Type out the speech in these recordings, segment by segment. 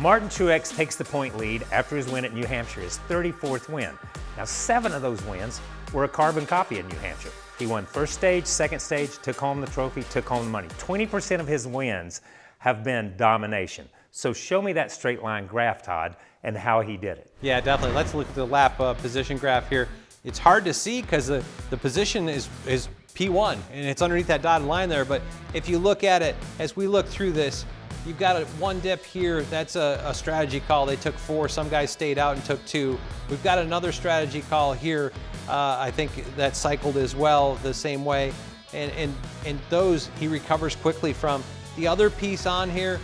Martin Truex takes the point lead after his win at New Hampshire, his 34th win. Now, 7 of those wins were a carbon copy at New Hampshire. He won first stage, second stage, took home the trophy, took home the money. 20% of his wins have been domination. So show me that straight line graph, Todd, and how he did it. Yeah, definitely. Let's look at the lap position graph here. It's hard to see because the position is P1 and it's underneath that dotted line there. But if you look at it, as we look through this, you've got one dip here. That's a strategy call. They took 4. Some guys stayed out and took 2. We've got another strategy call here. I think that cycled as well the same way. And those he recovers quickly from. The other piece on here,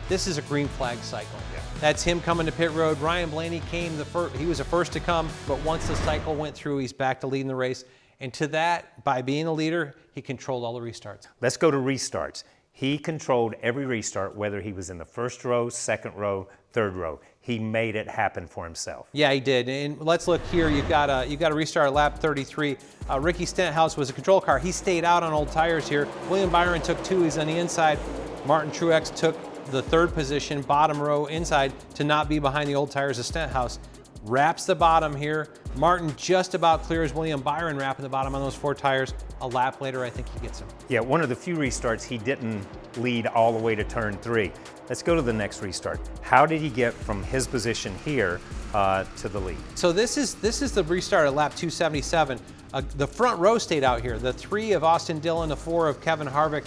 this is a green flag cycle. Yeah. That's him coming to pit road. Ryan Blaney came he was the first to come, but once the cycle went through, he's back to leading the race. And to that, by being the leader, he controlled all the restarts. Let's go to restarts. He controlled every restart, whether he was in the first row, second row, third row. He made it happen for himself. Yeah, he did. And let's look here. You've got a restart at lap 33. Ricky Stenhouse was a control car. He stayed out on old tires here. William Byron took 2. He's on the inside. Martin Truex took the 3rd position, bottom row inside, to not be behind the old tires of Stenhouse. Wraps the bottom here. Martin just about clears William Byron wrapping the bottom on those 4 tires. A lap later, I think he gets him. Yeah, one of the few restarts he didn't lead all the way to turn 3. Let's go to the next restart. How did he get from his position here to the lead? So this is the restart at lap 277. The front row stayed out here. The 3 of Austin Dillon, the 4 of Kevin Harvick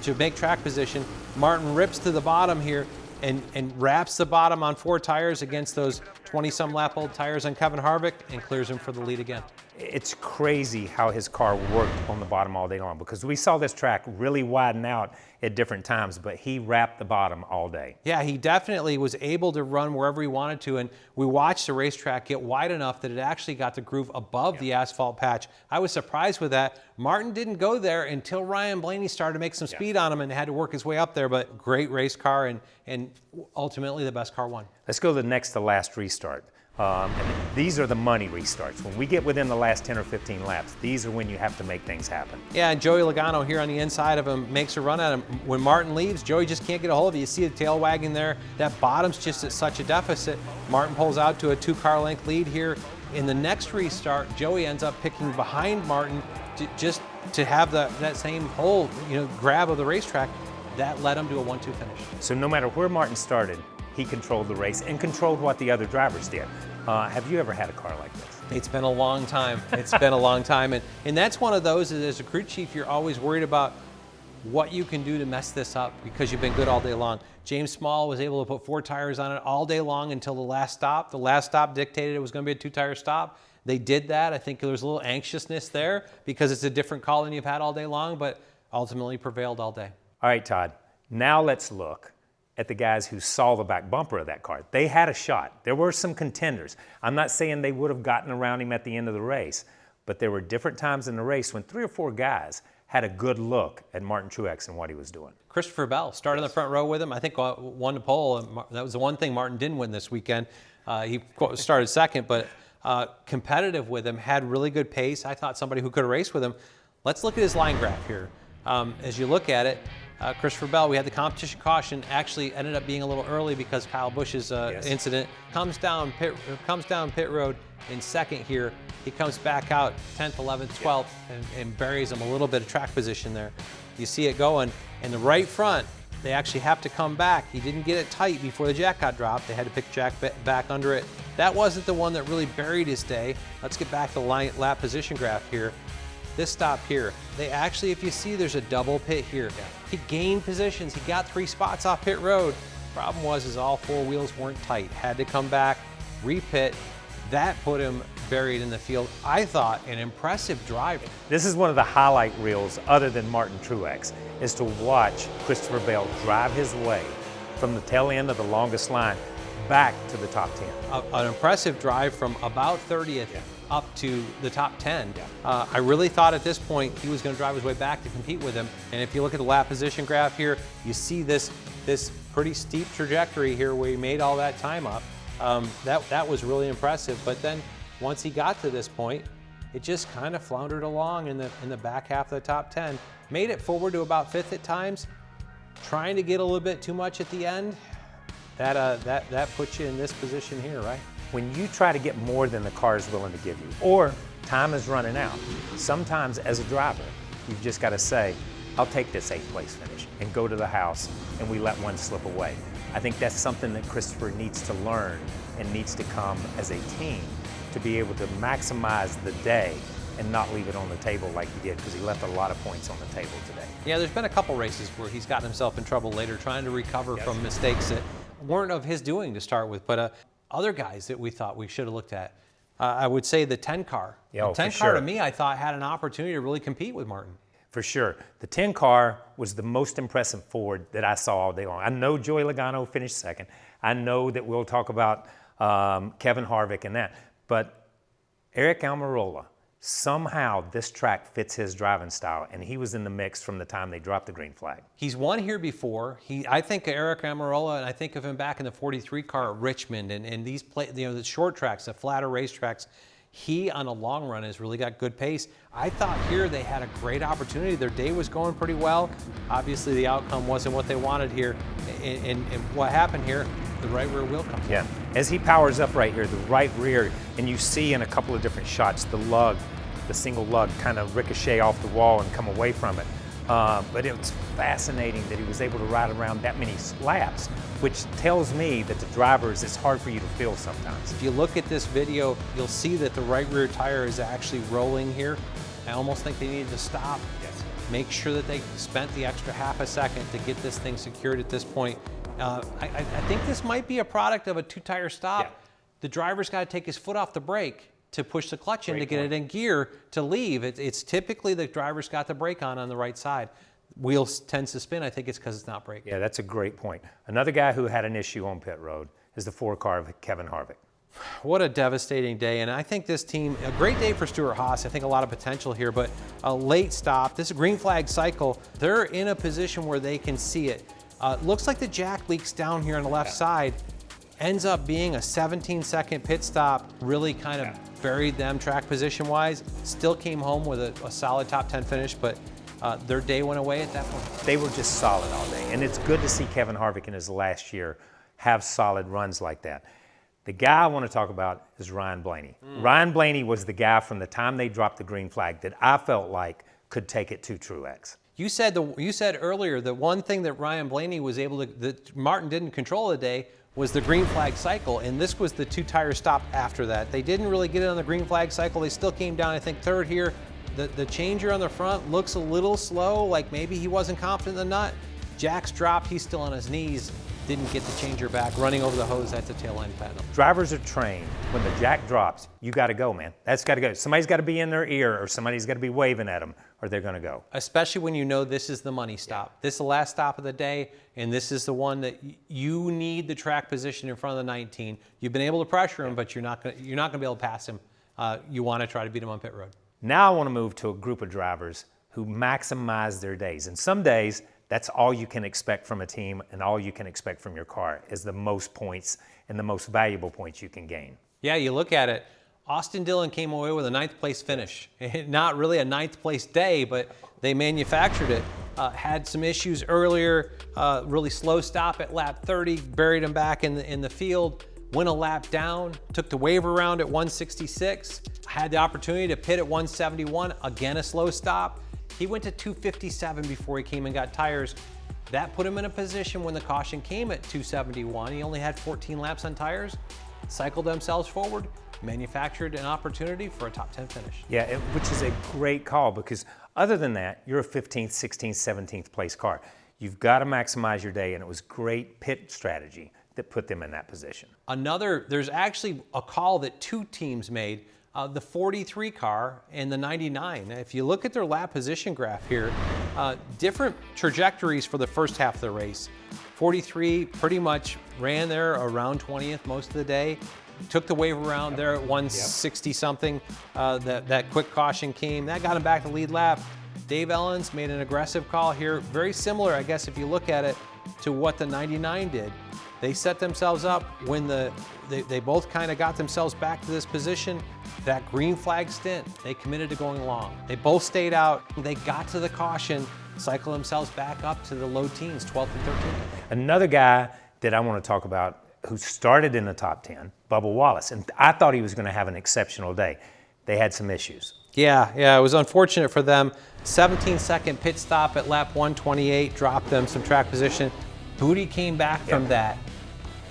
to make track position. Martin rips to the bottom here and wraps the bottom on 4 tires against those 20-some lap old tires on Kevin Harvick and clears him for the lead again. It's crazy how his car worked on the bottom all day long, because we saw this track really widen out at different times, but he wrapped the bottom all day. Yeah, he definitely was able to run wherever he wanted to, and we watched the racetrack get wide enough that it actually got the groove above the asphalt patch. I was surprised with that. Martin didn't go there until Ryan Blaney started to make some speed on him and had to work his way up there, but great race car, and ultimately the best car won. Let's go to the next to last restart. And these are the money restarts. When we get within the last 10 or 15 laps, these are when you have to make things happen. Yeah, and Joey Logano here on the inside of him makes a run at him. When Martin leaves, Joey just can't get a hold of it. You see the tail wagging there. That bottom's just at such a deficit. Martin pulls out to a 2-car length lead here. In the next restart, Joey ends up picking behind Martin just to have that same whole grab of the racetrack. That led him to a 1-2 finish. So no matter where Martin started, he controlled the race and controlled what the other drivers did. Have you ever had a car like this? It's been a long time. It's been a long time. And that's one of those, as a crew chief, you're always worried about what you can do to mess this up because you've been good all day long. James Small was able to put 4 tires on it all day long until the last stop. The last stop dictated it was going to be a 2-tire stop. They did that. I think there was a little anxiousness there because it's a different call than you've had all day long, but ultimately prevailed all day. All right, Todd. Now let's look at the guys who saw the back bumper of that car. They had a shot. There were some contenders. I'm not saying they would have gotten around him at the end of the race, but there were different times in the race when 3 or 4 guys had a good look at Martin Truex and what he was doing. Christopher Bell started in the front row with him. I think won the pole. That was the one thing Martin didn't win this weekend. He started second, but competitive with him, had really good pace. I thought somebody who could have raced with him. Let's look at his line graph here. As you look at it, Christopher Bell, we had the competition caution, actually ended up being a little early because Kyle Busch's incident. Comes down pit road in second here. He comes back out 10th, 11th, 12th, and buries him a little bit of track position there. You see it going. In the right front, they actually have to come back. He didn't get it tight before the jack got dropped. They had to pick Jack back under it. That wasn't the one that really buried his day. Let's get back to the lap position graph here. This stop here, they actually, if you see, there's a double pit here. He gained positions. He got 3 spots off pit road. Problem was all 4 wheels weren't tight. Had to come back, repit. That put him buried in the field. I thought an impressive drive. This is one of the highlight reels, other than Martin Truex, is to watch Christopher Bell drive his way from the tail end of the longest line back to the top 10. An impressive drive from about 30th up to the top 10. I really thought at this point he was going to drive his way back to compete with him. And if you look at the lap position graph here, you see this pretty steep trajectory here where he made all that time up. That was really impressive. But then once he got to this point, it just kind of floundered along in the back half of the top 10. Made it forward to about 5th at times, trying to get a little bit too much at the end. That puts you in this position here, right? When you try to get more than the car is willing to give you, or time is running out, sometimes as a driver, you've just got to say, I'll take this 8th place finish and go to the house, and we let one slip away. I think that's something that Christopher needs to learn and needs to come as a team to be able to maximize the day and not leave it on the table like he did, because he left a lot of points on the table today. Yeah, there's been a couple races where he's gotten himself in trouble later trying to recover from mistakes that weren't of his doing to start with. But other guys that we thought we should have looked at, I would say the 10 car. Yeah, the 10 car to me, I thought had an opportunity to really compete with Martin. For sure. The 10 car was the most impressive Ford that I saw all day long. I know Joey Logano finished second. I know that we'll talk about Kevin Harvick and that. But Eric Almirola, somehow this track fits his driving style, and he was in the mix from the time they dropped the green flag. He's won here before. I think of Eric Almirola, and I think of him back in the 43 car at Richmond and these the short tracks, the flatter racetracks. He, on a long run, has really got good pace. I thought here they had a great opportunity. Their day was going pretty well. Obviously, the outcome wasn't what they wanted here. And what happened here, the right rear wheel comes out. As he powers up right here, the right rear, and you see in a couple of different shots, the lug, the single lug kind of ricochet off the wall and come away from it. But it was fascinating that he was able to ride around that many laps, which tells me that the drivers, it's hard for you to feel sometimes. If you look at this video, you'll see that the right rear tire is actually rolling here. I almost think they needed to stop. Yes. Make sure that they spent the extra half a second to get this thing secured at this point. I think this might be a product of a 2-tire stop. Yeah. The driver's got to take his foot off the brake to push the clutch in to get it in gear to leave. It's typically the driver's got the brake on the right side. Wheels tends to spin. I think it's because it's not braking. Yeah, that's a great point. Another guy who had an issue on pit road is the 4 car of Kevin Harvick. What a devastating day, and I think this team, a great day for Stewart-Haas. I think a lot of potential here, but a late stop. This green flag cycle, they're in a position where they can see it. Looks like the jack leaks down here on the left side. Ends up being a 17-second pit stop, really kind of buried them track position-wise. Still came home with a solid top 10 finish, but their day went away at that point. They were just solid all day, and it's good to see Kevin Harvick in his last year have solid runs like that. The guy I want to talk about is Ryan Blaney. Ryan Blaney was the guy from the time they dropped the green flag that I felt like could take it to Truex. You said earlier that one thing that Ryan Blaney was able to, that Martin didn't control today, was the green flag cycle, and this was the 2-tire stop after that. They didn't really get it on the green flag cycle. They still came down, I think, third here. The changer on the front looks a little slow, like maybe he wasn't confident in the nut. Jack's dropped, he's still on his knees. Didn't get the changer back, running over the hose at the tail end pedal. Drivers are trained. When the jack drops, you got to go, man. That's got to go. Somebody's got to be in their ear, or somebody's got to be waving at them, or they're going to go. Especially when you know this is the money stop. This is the last stop of the day, and this is the one that you need the track position in front of the 19. You've been able to pressure him, but you're not going to be able to pass him. You want to try to beat him on pit road. Now I want to move to a group of drivers who maximize their days. And some days, that's all you can expect from a team, and all you can expect from your car is the most points and the most valuable points you can gain. Yeah, you look at it. Austin Dillon came away with a 9th place finish. Not really a 9th place day, but they manufactured it. Had some issues earlier, really slow stop at lap 30, buried him back in the field, went a lap down, took the waiver round at 166, had the opportunity to pit at 171, again a slow stop. He went to 257 before he came and got tires. That put him in a position when the caution came at 271. He only had 14 laps on tires, cycled themselves forward, manufactured an opportunity for a top 10 finish. Yeah, which is a great call, because other than that, you're a 15th, 16th, 17th place car. You've got to maximize your day, and it was great pit strategy that put them in that position. There's actually a call that 2 teams made. The 43 car and the 99. If you look at their lap position graph here, different trajectories for the first half of the race. 43 pretty much ran there around 20th most of the day. Took the wave around there at 160 something. That quick caution came. That got him back to lead lap. Dave Ellens made an aggressive call here. Very similar, I guess, if you look at it, to what the 99 did. They set themselves up when they both kind of got themselves back to this position. That green flag stint, they committed to going long. They both stayed out. They got to the caution, cycled themselves back up to the low teens, 12th and 13th. Another guy that I want to talk about who started in the top 10, Bubba Wallace. And I thought he was going to have an exceptional day. They had some issues. Yeah, it was unfortunate for them. 17-second pit stop at lap 128 dropped them some track position. Booty came back from that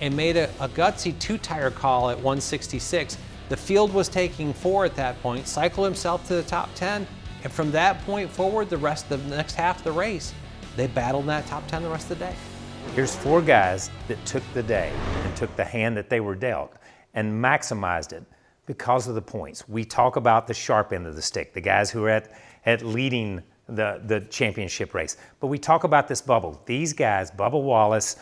and made a gutsy two-tire call at 166. The field was taking 4 at that point, cycled himself to the top 10, and from that point forward, the next half of the race, they battled in that top 10 the rest of the day. Here's 4 guys that took the day and took the hand that they were dealt and maximized it because of the points. We talk about the sharp end of the stick, the guys who are at leading the championship race. But we talk about this bubble. These guys, Bubba Wallace,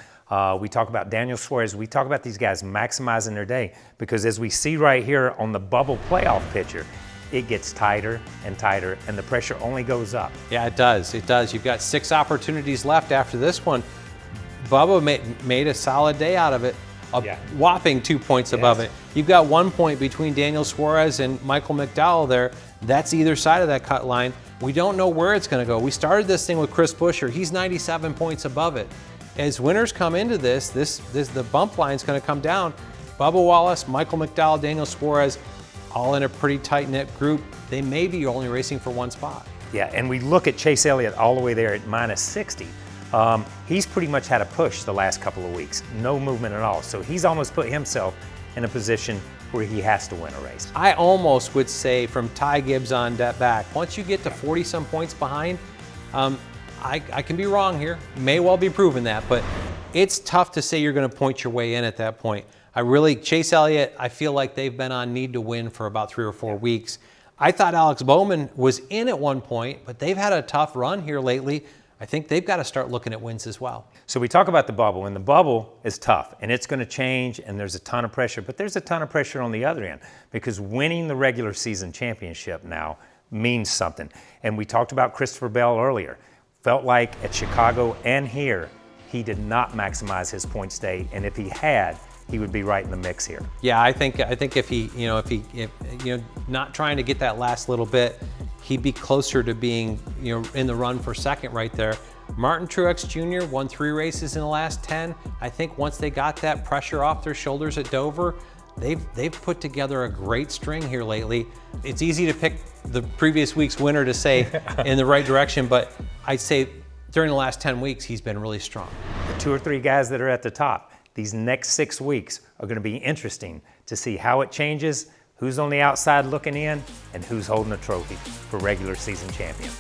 we talk about Daniel Suarez, we talk about these guys maximizing their day because as we see right here on the bubble playoff picture, it gets tighter and tighter and the pressure only goes up. Yeah, it does. You've got 6 opportunities left after this one. Bubba made a solid day out of it, whopping 2 points above it. You've got 1 point between Daniel Suarez and Michael McDowell there. That's either side of that cut line. We don't know where it's going to go. We started this thing with Chris Buescher. He's 97 points above it. As winners come into this the bump line's going to come down. Bubba Wallace, Michael McDowell, Daniel Suarez, all in a pretty tight-knit group. They may be only racing for 1 spot. Yeah, and we look at Chase Elliott all the way there at minus 60. He's pretty much had a push the last couple of weeks, no movement at all. So he's almost put himself in a position where he has to win a race. I almost would say from Ty Gibbs on that back, once you get to 40-some points behind, I can be wrong here, may well be proven that, but it's tough to say you're going to point your way in at that point. Chase Elliott, I feel like they've been on need to win for about 3 or 4 weeks. I thought Alex Bowman was in at one point, but they've had a tough run here lately. I think they've got to start looking at wins as well. So we talk about the bubble, and the bubble is tough, and it's going to change, and there's a ton of pressure, but there's a ton of pressure on the other end because winning the regular season championship now means something. And we talked about Christopher Bell earlier. Felt like at Chicago and here, he did not maximize his points day, and if he had, he would be right in the mix here. Yeah, I think if he not trying to get that last little bit, he'd be closer to being in the run for second right there. Martin Truex Jr. won 3 races in the last 10. I think once they got that pressure off their shoulders at Dover, they've put together a great string here lately. It's easy to pick the previous week's winner to say in the right direction, but I'd say during the last 10 weeks, he's been really strong. The 2 or 3 guys that are at the top, these next 6 weeks are going to be interesting to see how it changes, who's on the outside looking in, and who's holding a trophy for regular season champion.